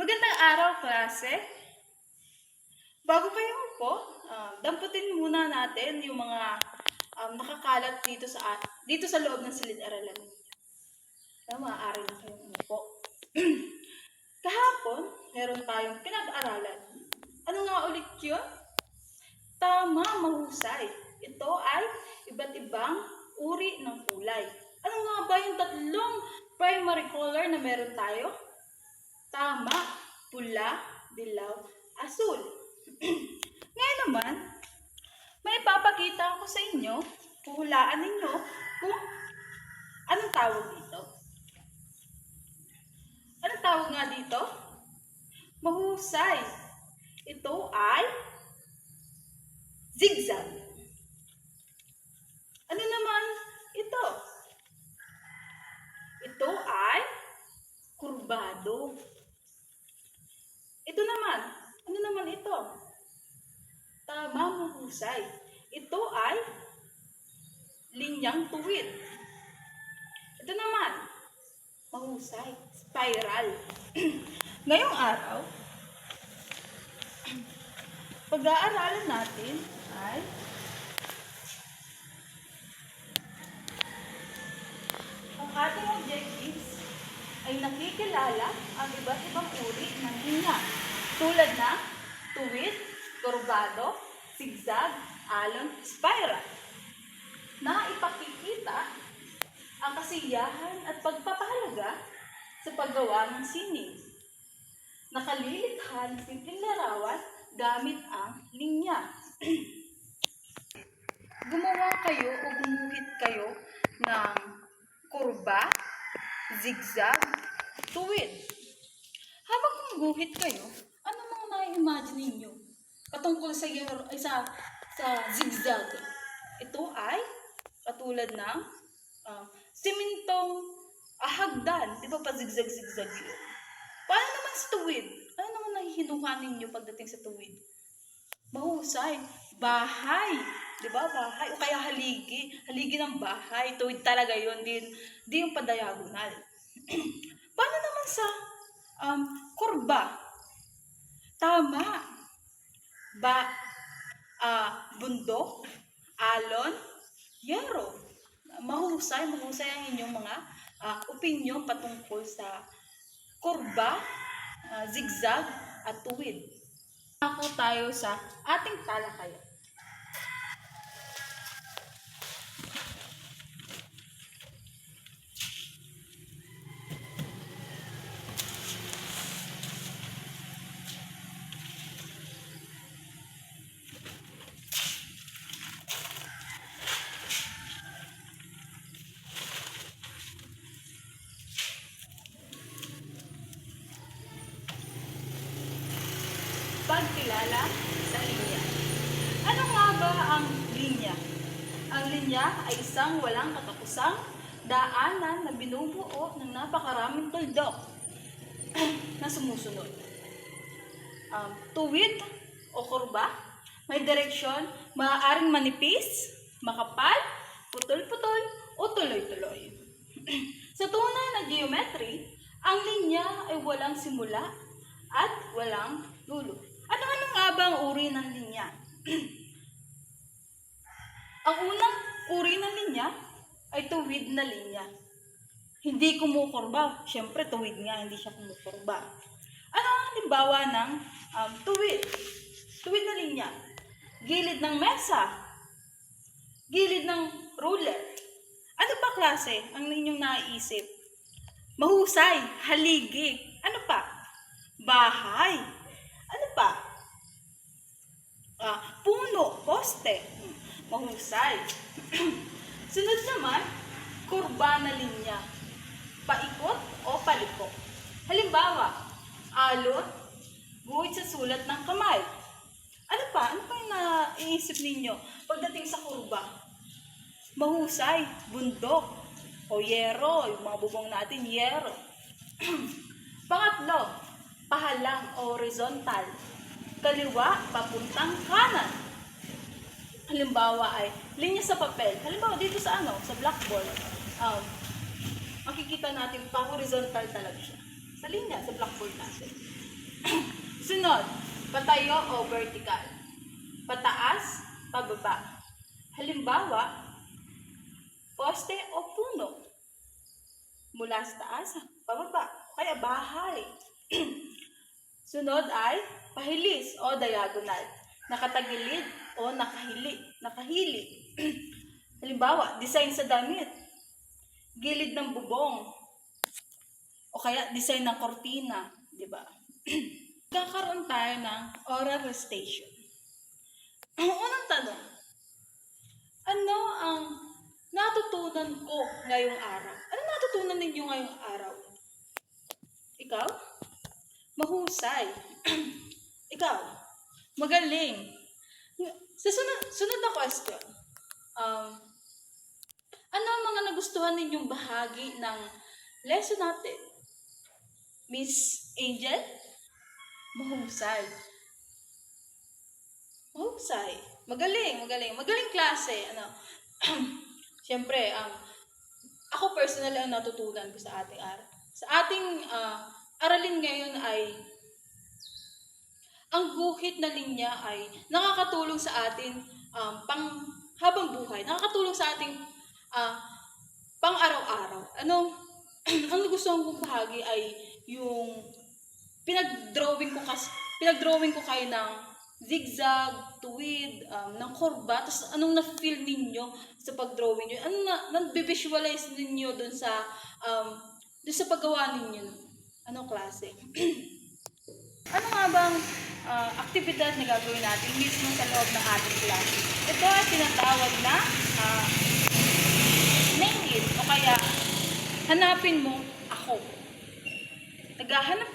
Magandang araw, klase. Bago kayo po, damputin muna natin yung mga nakakalat dito sa loob ng silid-aralan. Maaari na kayong umupo. Kahapon, meron tayong pinag-aralan. Ano nga ulit yun? Tama, mahusay. Ito ay iba't ibang uri ng kulay. Ano nga ba yung tatlong primary color na meron tayo? Tama, pula, dilaw, asul. Ngayon naman, may ipapakita ako sa inyo, puhulaan ninyo kung anong tawag dito. Anong tawag nga dito? Mahusay. Ito ay zigzag. Ano naman ito? Ito ay kurbado. Ito naman, ano naman ito? Tama, mahusay. Ito ay linyang tuwid. Ito naman, mahusay, spiral. Ngayong araw, pag-aaralan natin ay ang ating objectives ay nakikilala ang iba't ibang uri ng linya tulad ng tuwid, kurbado, zigzag, alon, spiral na ipakikita ang kasiyahan at pagpapahalaga sa paggawa ng sining. Nakalilitha ng simpleng larawan gamit ang linya. Gumawa kayo o gumuhit kayo ng kurba, zigzag, tuwid. Habang gumuguhit kayo, ano mga na-imagine ninyo patungkol sa zigzag? Ito ay katulad ng simintong hagdan. Di ba pa zigzag-zigzag yun? Paano naman sa tuwid? Ano naman nahihinuha ninyo pagdating sa tuwid? Mahusay. Bahay. Di ba? Bahay. O kaya haligi. Haligi ng bahay. Tuwid talaga yun. Di yung padayagonal. Paano naman sa kurba? Tama. Bundok, alon, yero. Mahusay ang inyong mga opinion patungkol sa kurba, zigzag, at tuwid. Ako tayo sa ating talakayan. Pagkilala sa linya. Ano nga ba ang linya? Ang linya ay isang walang katapusang daanan na binubuo ng napakaraming tuldok na sumusunod. Tuwid o kurba, may direksyon, maaaring manipis, makapal, putol-putol, o tuloy-tuloy. Sa tunay na geometry, ang linya ay walang simula at walang dulo. Ano nga ba ang uri ng linya? Ang unang uri ng linya ay tuwid na linya. Hindi kumukurba. Siyempre, tuwid nga, hindi siya kumukurba. Ano ang halimbawa ng tuwid? Tuwid na linya. Gilid ng mesa. Gilid ng ruler. Ano pa klase ang inyong naiisip? Mahusay, haligi. Ano pa? Bahay. Ano pa? Puno, poste. Mahusay. Sunod naman, kurba na linya. Paikot o paliko. Halimbawa, alon, guhit sa sulat ng kamay. Ano pa? Ano pa yung naiisip ninyo pagdating sa kurba? Mahusay, bundok o yero. Yung mga bubong natin, yero. Pangatlo, pahalang o horizontal. Kaliwa, papuntang kanan. Halimbawa ay linya sa papel. Halimbawa dito sa blackboard. Makikita natin pa horizontal talaga siya. Sa linya, sa blackboard natin. Sunod, patayo o vertical. Pataas, pababa. Halimbawa, poste o puno. Mula sa taas, pababa. Kaya bahay. Sunod ay pahilis o diagonal. Nakatagilid o nakahili. Halimbawa, design sa damit. Gilid ng bubong. O kaya design ng kortina. Diba? Kakaroon tayo ng oral recitation. Ang unang tanong, ano ang natutunan ko ngayong araw? Ano natutunan ninyo ngayong araw? Ikaw? Mahusay. Ikaw? Magaling. Sa sunod na question, ano ang mga nagustuhan ninyong bahagi ng lesson natin? Miss Angel? Mahusay. Mahusay. Magaling. Magaling klase. Siyempre, ako personally ang natutunan ko sa ating araw. Sa ating aralin ngayon ay ang guhit na linya ay nakakatulong sa atin pang habang buhay. Nakakatulong sa ating pang araw-araw. Ang nagustuhan kong bahagi ay yung pinag-drawing ko kayo ng zigzag, tuwid, ng korba. Tapos anong na-feel ninyo sa pag-drawing nyo? Na-visualize ninyo dun sa paggawa ninyo? Anong klase? Ano nga bang aktibidad na gagawin natin mismo sa loob ng ating klase? Ito ay tinatawag na name it o kaya hanapin mo ako. Naghahanap